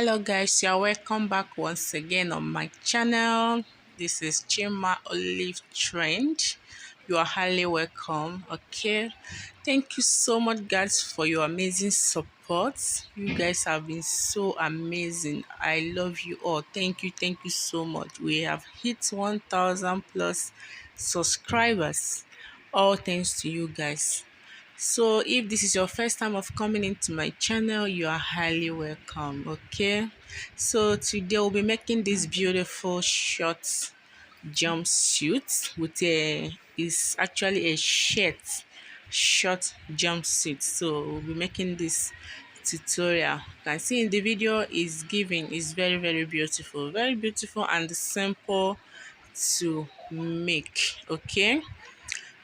Hello guys, you're welcome back once again on my channel. This is Chima Olive Trend. You are highly welcome. Okay, thank you so much guys for your amazing support. You guys have been so amazing. I love you all. Thank you so much. We have hit 1000 plus subscribers, all thanks to you guys. So if this is your first time of coming into my channel, you are highly welcome. Okay, so today we'll be making this beautiful short jumpsuit with a is actually a short jumpsuit. So we'll be making this tutorial. You can see in the video is giving is very beautiful and simple to make. Okay,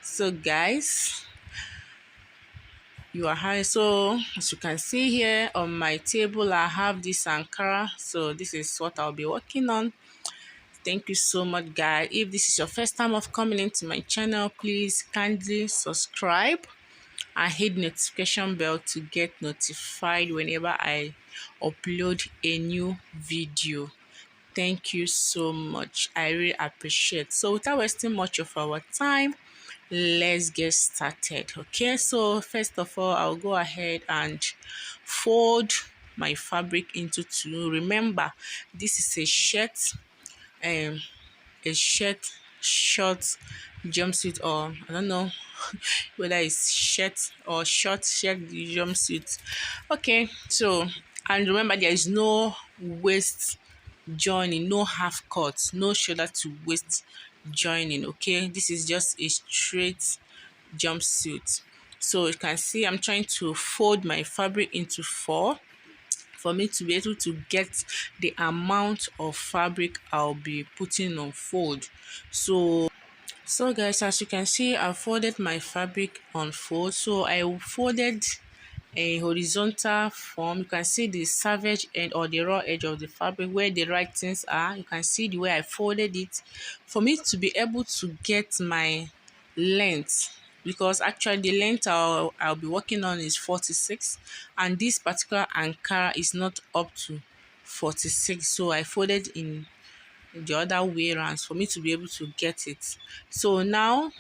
so guys, you are high. So as you can see here on my table, I have this Ankara. So this is what I'll be working on. Thank you so much guys. If this is your first time of coming into my channel, please kindly subscribe and hit notification bell to get notified whenever I upload a new video. Thank you so much. I really appreciate. So without wasting much of our time, let's get started. Okay, so first of all, I'll go ahead and fold my fabric into two. Remember, this is um a short jumpsuit, or I don't know whether it's shirt or short jumpsuit. Okay, so and remember, there is no waist joining, no half cut, no shoulder to waist joining. Okay, this is just a straight jumpsuit. So you can see I'm trying to fold my fabric into four for me to be able to get the amount of fabric I'll be putting on fold. So guys, as you can see, I folded my fabric on fold. So I folded a horizontal form. You can see the savage end or the raw edge of the fabric where the writings are. You can see the way I folded it for me to be able to get my length, because actually the length I'll be working on is 46, and this particular Ankara is not up to 46. So I folded in the other way around for me to be able to get it. So now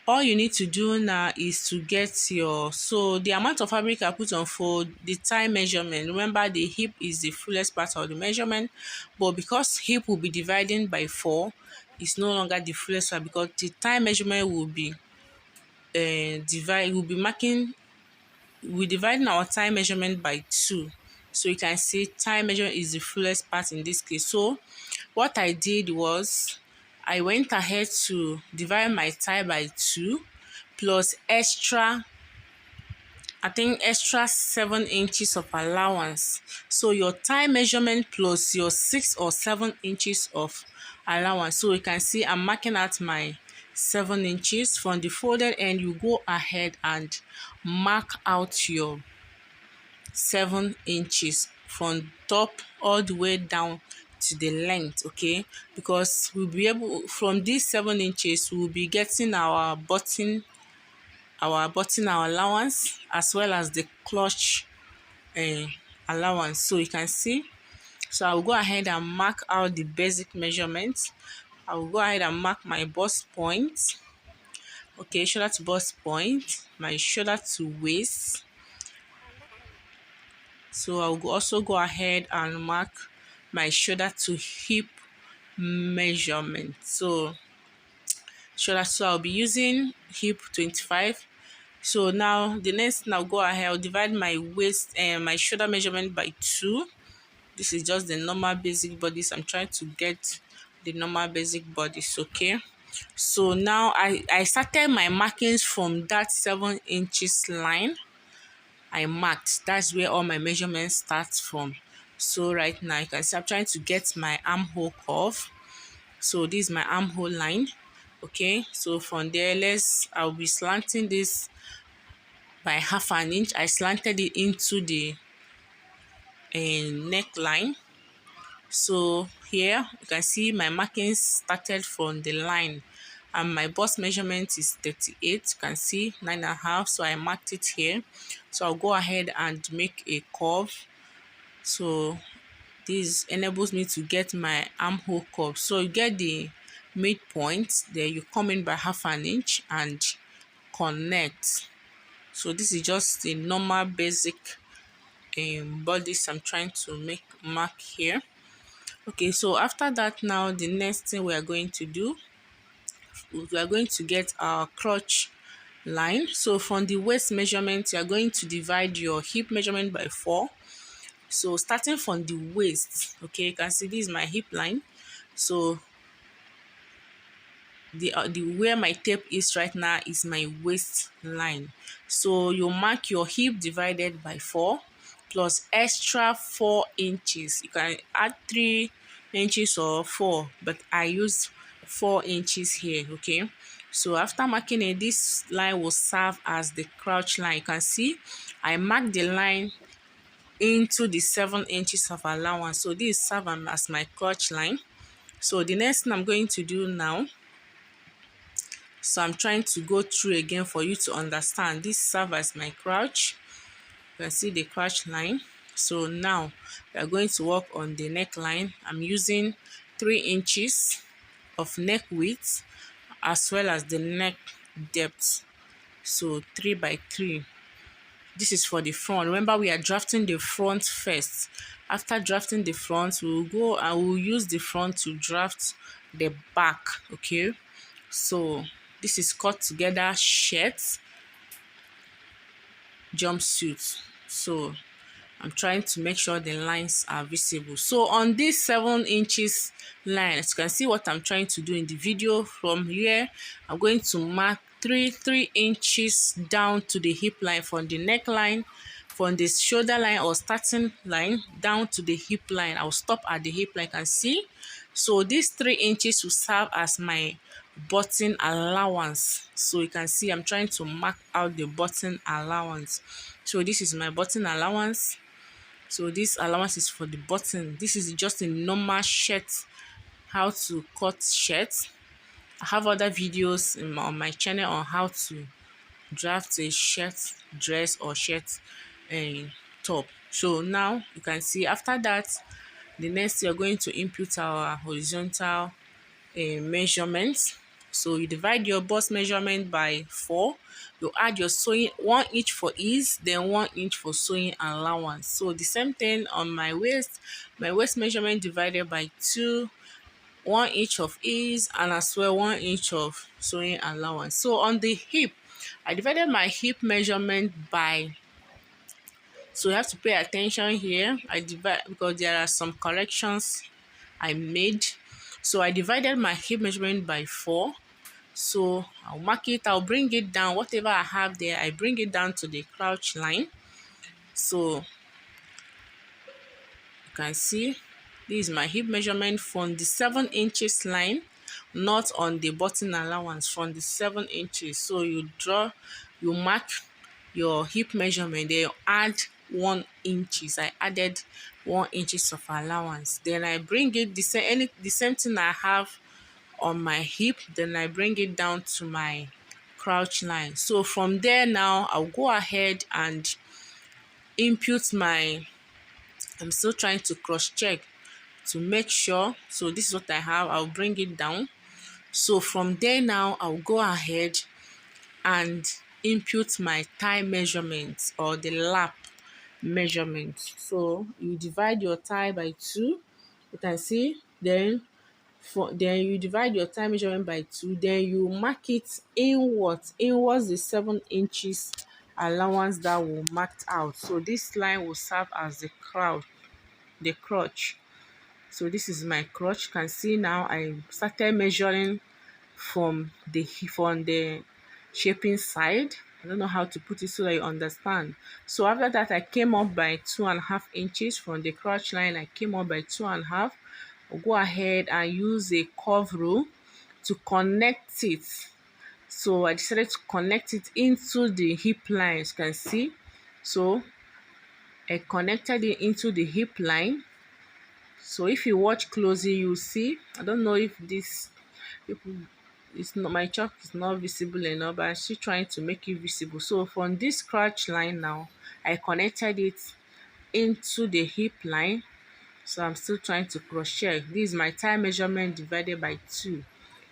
all you need to do now is to get your, so the amount of fabric I put on fold, the thigh measurement. Remember, the hip is the fullest part of the measurement, but because hip will be dividing by 4, it's no longer the fullest part, because the thigh measurement will be we're dividing our thigh measurement by 2. So you can see thigh measurement is the fullest part in this case. So what I did was I went ahead to divide my thigh by 2 plus extra 7 inches of allowance. So your thigh measurement plus your 6 or 7 inches of allowance. So you can see I'm marking out my 7 inches. From the folded end, you go ahead and mark out your 7 inches from top all the way down to the length. Okay, because we'll be able, from these 7 inches, we'll be getting our button allowance as well as the clutch allowance. So you can see, so I'll go ahead and mark out the basic measurements. I will go ahead and mark my bust point. Okay, shoulder to bust point, my shoulder to waist. So I'll also go ahead and mark my shoulder to hip measurement. So I'll be using hip 25. So now the next thing, I'll go ahead, I'll divide my waist and my shoulder measurement by 2. This is just the normal basic bodies. I'm trying to get the normal basic bodies. Okay, so now I started my markings from that 7 inches line I marked. That's where all my measurements start from. So right now you can see I'm trying to get my armhole curve. So this is my armhole line. Okay, so from there, I'll be slanting this by half an inch. I slanted it into the neckline. So here you can see my markings started from the line, and my bust measurement is 38. You can see 9.5. So I marked it here. So I'll go ahead and make a curve. So This enables me to get my armhole curve. So you get the midpoint, then you come in by half an inch and connect. So this is just a normal basic bodice I'm trying to make mark here. Okay, so after that, now the next thing we are going to do, we are going to get our crotch line. So from the waist measurement, you are going to divide your hip measurement by 4. So starting from the waist, okay, you can see this is my hip line. So the where my tape is right now is my waistline. So you mark your hip divided by 4 plus extra 4 inches. You can add 3 inches or 4, but I used 4 inches here. Okay, so after marking it, this line will serve as the crouch line. You can see I marked the line into the 7 inches of allowance. So this serve as my crotch line. So the next thing I'm going to do now, so I'm trying to go through again for you to understand. This serve as my crouch. You can see the crouch line. So now we are going to work on the neckline. I'm using 3 inches of neck width as well as the neck depth. So 3 by 3. This is for the front. Remember, we are drafting the front first. After drafting the front, we will go and we'll use the front to draft the back. Okay, so this is cut together shirt jumpsuit. So I'm trying to make sure the lines are visible. So on this 7 inches line, as you can see what I'm trying to do in the video, from here I'm going to mark 3 inches down to the hip line from the neckline, from the shoulder line or starting line down to the hip line. I'll stop at the hip line. You can see. So these 3 inches will serve as my button allowance. So you can see I'm trying to mark out the button allowance. So this is my button allowance. So this allowance is for the button. This is just a normal shirt, how to cut shirts. I have other videos on my channel on how to draft a shirt dress or shirt top. So now you can see after that, the next we are going to input our horizontal measurements. So you divide your bust measurement by 4. You add your sewing 1 inch for ease, then 1 inch for sewing allowance. So the same thing on my waist measurement divided by 2, 1 inch of ease, and as well 1 inch of sewing allowance. So on the hip, I divided my hip measurement by, so you have to pay attention here. I divide because there are some corrections I made. So I divided my hip measurement by 4. So I'll mark it, I'll bring it down, whatever I have there, I bring it down to the crouch line. So you can see this is my hip measurement from the 7 inches line, not on the button allowance, from the 7 inches. So you mark your hip measurement, then you add 1 inches. I added 1 inches of allowance. Then I bring it the same thing I have on my hip, then I bring it down to my crouch line. So from there now I'll go ahead and input my, I'm still trying to cross check to make sure. So this is what I have. I'll bring it down. So from there now I'll go ahead and input my thigh measurement or the lap measurement. So you divide your thigh by 2. You can see, then you divide your thigh measurement by 2, then you mark it inwards the 7 inches allowance that will marked out. So this line will serve as the crotch. So this is my crotch. You can see now I started measuring from the shaping side. I don't know how to put it so that you understand. So after that, I came up by 2.5 inches from the crotch line. I came up by 2.5. I'll go ahead and use a curve rule to connect it. So I decided to connect it into the hip line, as you can see. So I connected it into the hip line. So if you watch closely, you'll see. I don't know if this it's not, my chalk is not visible enough, but I'm still trying to make it visible. So from this crotch line now, I connected it into the hip line. So I'm still trying to crochet. This is my thigh measurement divided by 2.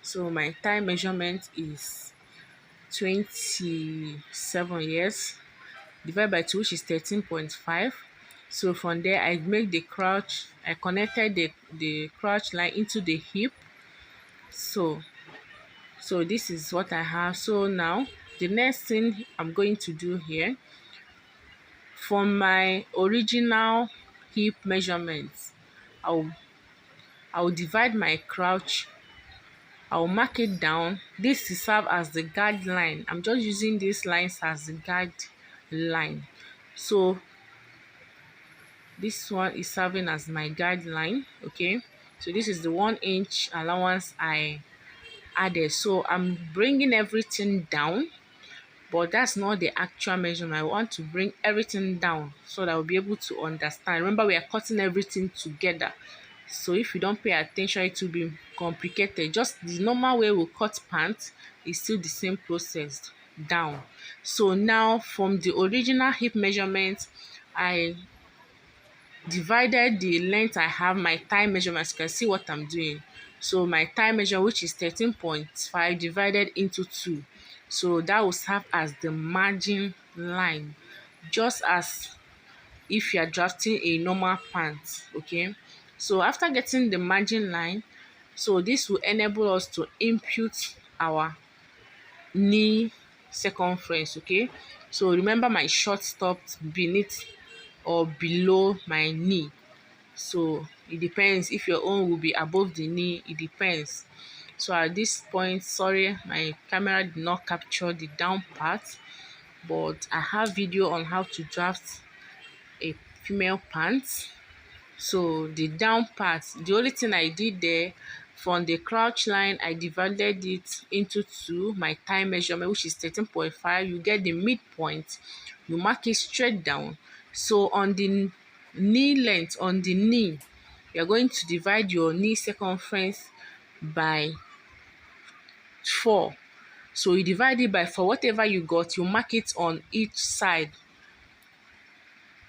So my thigh measurement is 27 years divided by 2, which is 13.5. So from there I make the crotch, I connected the crotch line into the hip. So this is what I have. So now the next thing I'm going to do here, from my original hip measurements, I'll I'll divide my crotch. I'll mark it down. This to serve as the guideline. I'm just using these lines as the guideline. So this one is serving as my guideline. Okay. So this is the 1 inch allowance I added. So I'm bringing everything down, but that's not the actual measurement. I want to bring everything down so that I'll be able to understand. Remember, we are cutting everything together. So if you don't pay attention, it will be complicated. Just the normal way we cut pants is still the same process down. So now from the original hip measurement, I divided the length I have, my thigh measurement. You can see what I'm doing. So my thigh measure, which is 13.5, divided into 2. So that will serve as the margin line, just as if you are drafting a normal pant. Okay. So after getting the margin line, so this will enable us to impute our knee circumference. Okay. So remember, my short stopped beneath or below my knee. So it depends if your own will be above the knee. It depends. So at this point, sorry, my camera did not capture the down part, but I have video on how to draft a female pants. So the down part, the only thing I did there, from the crouch line, I divided it into 2, my thigh measurement, which is 13.5. You get the midpoint, you mark it straight down. So on the knee length, on the knee, you're going to divide your knee circumference by 4. So you divide it by 4, whatever you got, you mark it on each side.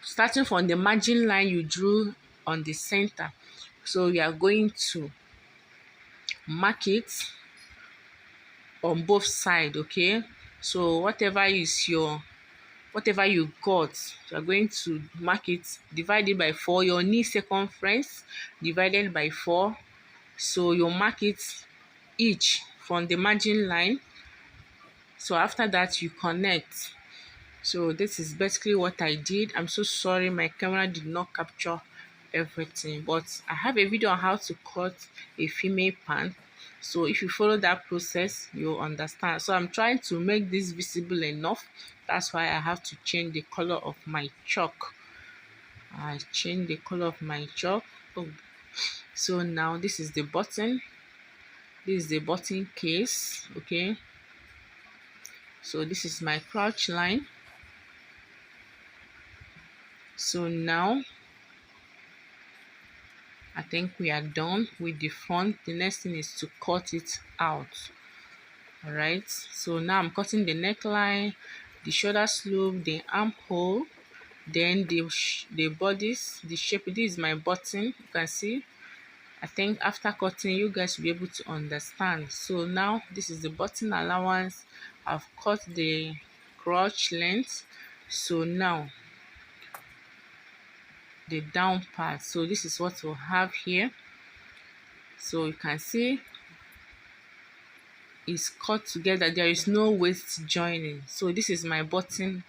Starting from the margin line you drew on the center. So you are going to mark it on both sides. Okay. So whatever you got, you are going to mark it, divide it by 4. Your knee circumference divided by 4. So you mark it each from the margin line. So after that, you connect. So this is basically what I did. I'm so sorry my camera did not capture everything, but I have a video on how to cut a female pant. So if you follow that process, you'll understand. So I'm trying to make this visible enough. That's why I have to change the color of my chalk. I changed the color of my chalk. Oh. So now this is the button. This is the button case. Okay. So this is my crouch line. So now I think we are done with the front. The next thing is to cut it out. All right. So now I'm cutting the neckline, the shoulder slope, the armhole, then the bodice, the shape. This is my button. You can see. I think after cutting, you guys will be able to understand. So now this is the button allowance. I've cut the crotch length. So now the down part. So this is what we'll have here. So you can see it's cut together. There is no waist joining. So this is my button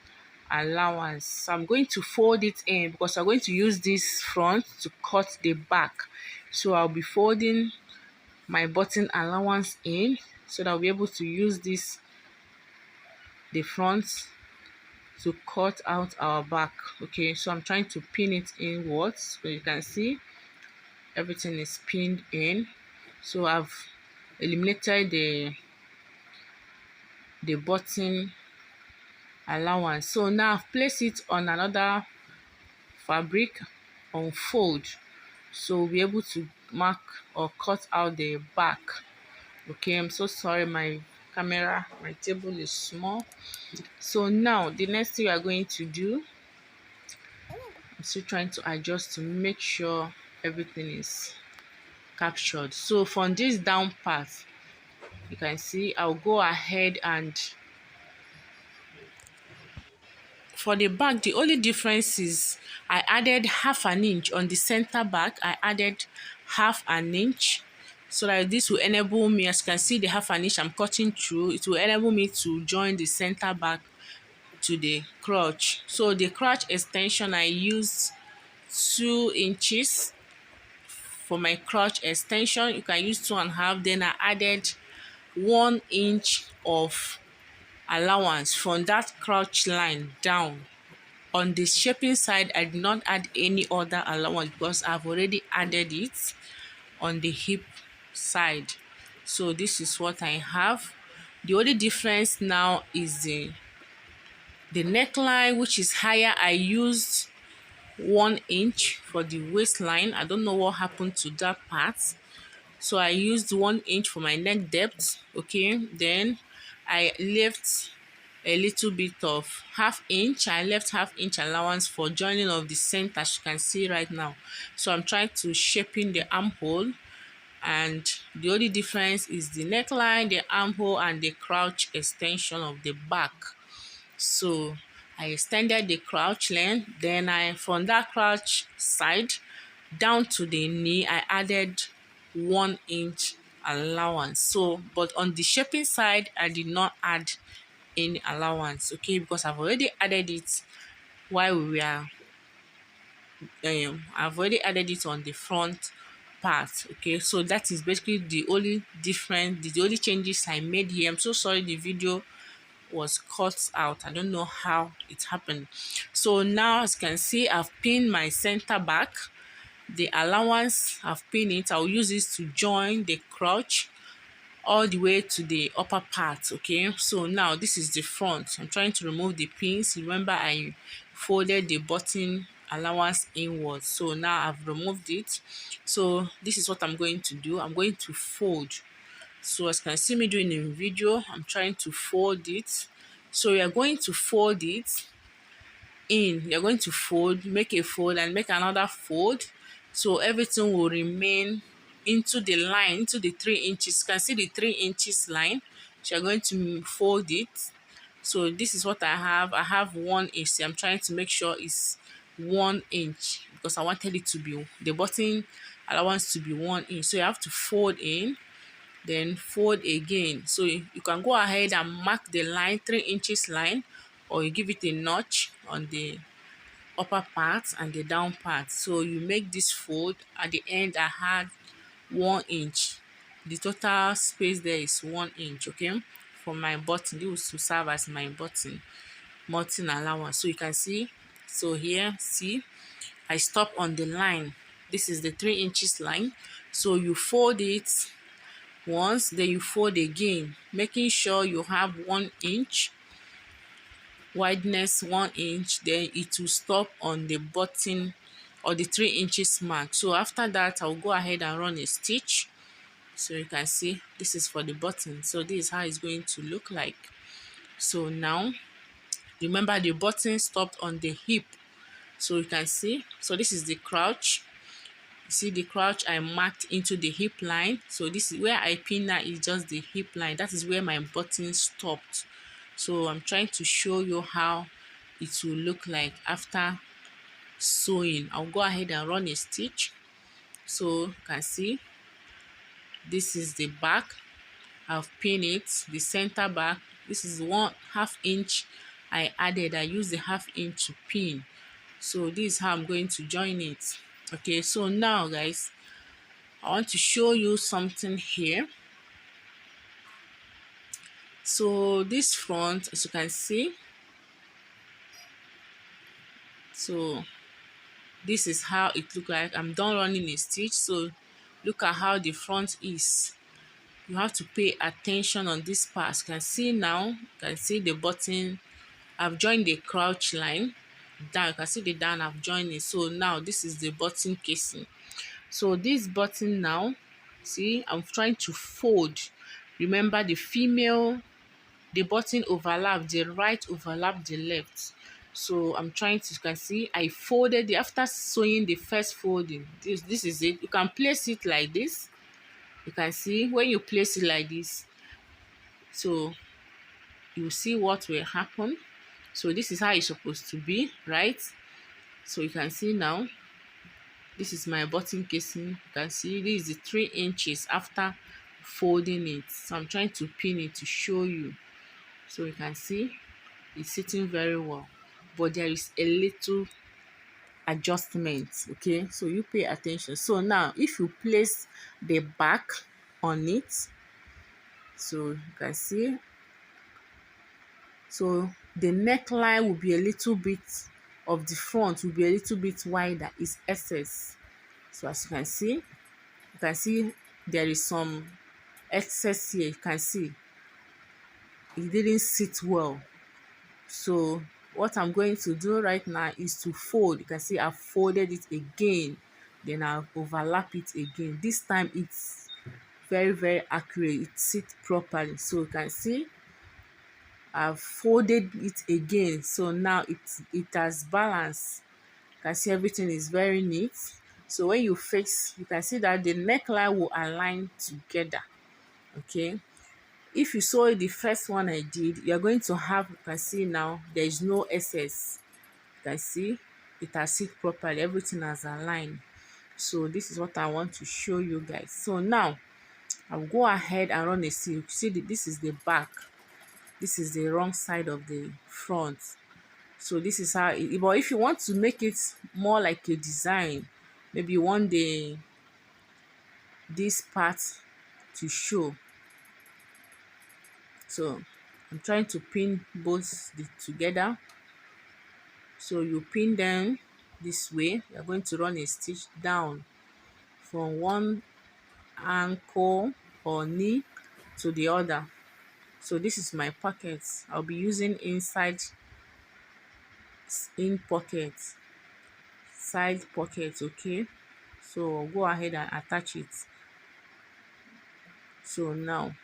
allowance. So I'm going to fold it in because I'm going to use this front to cut the back. So I'll be folding my button allowance in so that I'll be able to use the front to cut out our back. Okay, so I'm trying to pin it inwards. So you can see everything is pinned in. So I've eliminated the button allowance. So now I've placed it on another fabric on fold. So we'll be able to mark or cut out the back. Okay, I'm so sorry my table is small. So now the next thing we are going to do, I'm still trying to adjust to make sure everything is captured. So from this down part, you can see I'll go ahead and for the back, the only difference is I added half an inch on the center back. I added half an inch so that this will enable me, as you can see the half an inch I'm cutting through, it will enable me to join the center back to the crotch. So the crotch extension, I used 2 inches for my crotch extension. You can use 2.5. Then I added 1 inch of allowance from that crotch line down. On the shaping side, I did not add any other allowance because I've already added it on the hip side. So this is what I have. The only difference now is the neckline, which is higher. I used 1 inch for the waistline. I don't know what happened to that part. So I used 1 inch for my neck depth. Okay, then I left a little bit of half-inch. I left half-inch allowance for joining of the center, as you can see right now. So I'm trying to shape in the armhole, and the only difference is the neckline, the armhole, and the crouch extension of the back. So I extended the crouch length. Then from that crouch side down to the knee, I added 1 inch allowance. So but on the shaping side, I did not add any allowance, okay, because I've already added it while we were I've already added it on the front part. Okay, so that is basically the only difference, the only changes I made here. I'm so sorry the video was cut out. I don't know how it happened. So now, as you can see, I've pinned my center back. The allowance, I've pinned it. I'll use this to join the crotch all the way to the upper part. Okay, so now this is the front. I'm trying to remove the pins. Remember, I folded the button allowance inwards, so now I've removed it. So this is what I'm going to do. I'm going to fold. So as you can see me doing in video, I'm trying to fold it. So you're going to fold it in. You're going to fold, make a fold, and make another fold. So everything will remain into the line, into the 3 inches. You can see the 3 inches line. So you're going to fold it. So this is what I have. I have 1 inch. So I'm trying to make sure it's 1 inch because I wanted it to be, the button allowance to be 1 inch. So you have to fold in, then fold again. So you can go ahead and mark the line, 3 inches line, or you give it a notch on the upper part and the down part. So you make this fold. At the end, I had 1 inch. The total space there is 1 inch. Okay, for my button, this will serve as my button allowance. So you can see, so here, see, I stop on the line. This is the 3 inches line. So you fold it once, then you fold again, making sure you have 1 inch wideness, 1 inch, then it will stop on the button or the 3 inches mark. So after that, I'll go ahead and run a stitch. So you can see this is for the button. So this is how it's going to look like. So now remember, the button stopped on the hip. So you can see, so this is the crouch. See the crouch I marked into the hip line. So this is where I pin now, is just the hip line. That is where my button stopped. So I'm trying to show you how it will look like after sewing. I'll go ahead and run a stitch. So you can see this is the back. I've pinned it, the center back. This is 1/2 inch I added. I used the 1/2 inch to pin. So this is how I'm going to join it. Okay, so now guys, I want to show you something here. So this front, as you can see, so this is how it look like. I'm done running a stitch. So look at how the front is. You have to pay attention on this part. You can see now, you can see the button. I've joined the crouch line down. You can see the down, I've joined it. So now this is the button casing. So this button now, see, I'm trying to fold. Remember, the button overlap, the right overlap the left. So I'm trying to, you can see I folded it after sewing the first folding. This is it. You can place it like this. You can see when you place it like this, so you see what will happen. So this is how it's supposed to be, right? So you can see now, this is my button casing. You can see this is the 3 inches after folding it. So I'm trying to pin it to show you. So you can see it's sitting very well, but there is a little adjustment. Okay, so you pay attention. So now if you place the back on it, so you can see, so the neckline will be a little bit of the front will be a little bit wider, is excess. So as you can see there is some excess here. You can see it didn't sit well. So what I'm going to do right now is to fold. You can see I've folded it again, then I'll overlap it again. This time it's very accurate, it sits properly. So you can see I've folded it again, so now it has balance. You can see everything is very neat. So when you fix, you can see that the neckline will align together. Okay, if you saw the first one I did, you're going to have, you can see now there is no excess. You can see it has sit properly, everything has aligned. So this is what I want to show you guys. So now I'll go ahead and run a silk. See this is the back, this is the wrong side of the front. So this is how it, but if you want to make it more like a design, maybe you want this part to show. So I'm trying to pin both together. So you pin them this way. You're going to run a stitch down from one ankle or knee to the other. So this is my pocket. I'll be using in pocket, side pocket. Okay, so I'll go ahead and attach it. So now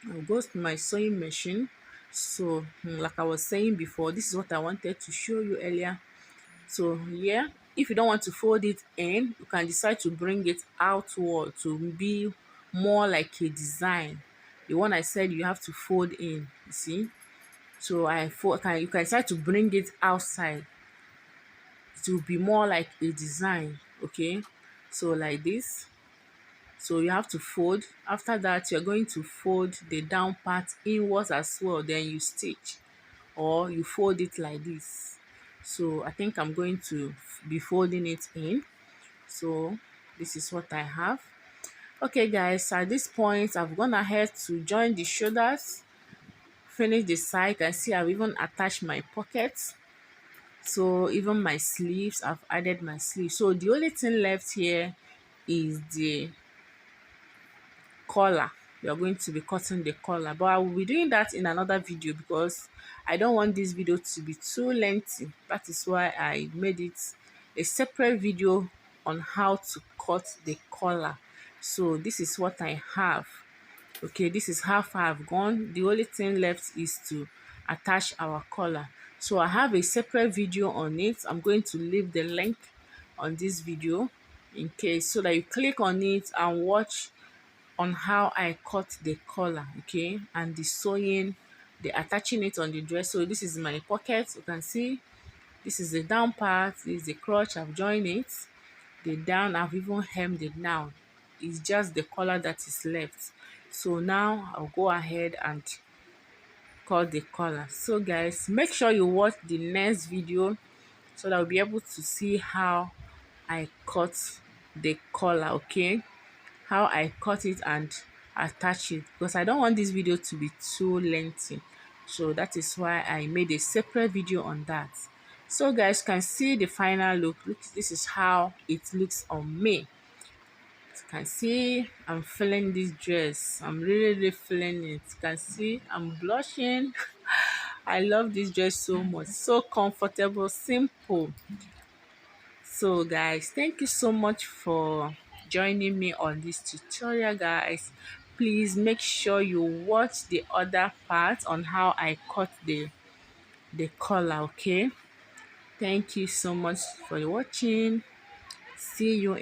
I'll go to my sewing machine. So like I was saying before, this is what I wanted to show you earlier. So yeah, if you don't want to fold it in, you can decide to bring it outward to be more like a design. The one I said you have to fold in, you see. So you can decide to bring it outside to be more like a design. Okay, so like this. So you have to fold. After that, you're going to fold the down part inwards as well, then you stitch, or you fold it like this. So I think I'm going to be folding it in. So this is what I have. Okay guys, at this point I've gone ahead to join the shoulders, finish the side. You can see I've even attached my pockets. So even my sleeves, I've added my sleeves. So the only thing left here is the collar. We are going to be cutting the collar, but I will be doing that in another video because I don't want this video to be too lengthy. That is why I made it a separate video on how to cut the collar. So this is what I have. Okay, this is how far I've gone. The only thing left is to attach our collar. So I have a separate video on it. I'm going to leave the link on this video in case, so that you click on it and watch on how I cut the collar, okay, and the sewing, the attaching it on the dress. So this is my pocket. You can see this is the down part, this is the crotch. I've joined it. The down, I've even hemmed it now. It's just the collar that is left. So now I'll go ahead and cut the collar. So guys, make sure you watch the next video so that I'll be able to see how I cut the collar, okay, how I cut it and attach it, because I don't want this video to be too lengthy. So that is why I made a separate video on that. So guys, can see the final look. Look, this is how it looks on me. You can see I'm feeling this dress. I'm really feeling it. You can see I'm blushing. I love this dress so much. So comfortable, simple. So guys, thank you so much for joining me on this tutorial, guys. Please make sure you watch the other part on how I cut the the collar. Okay, thank you so much for watching. See you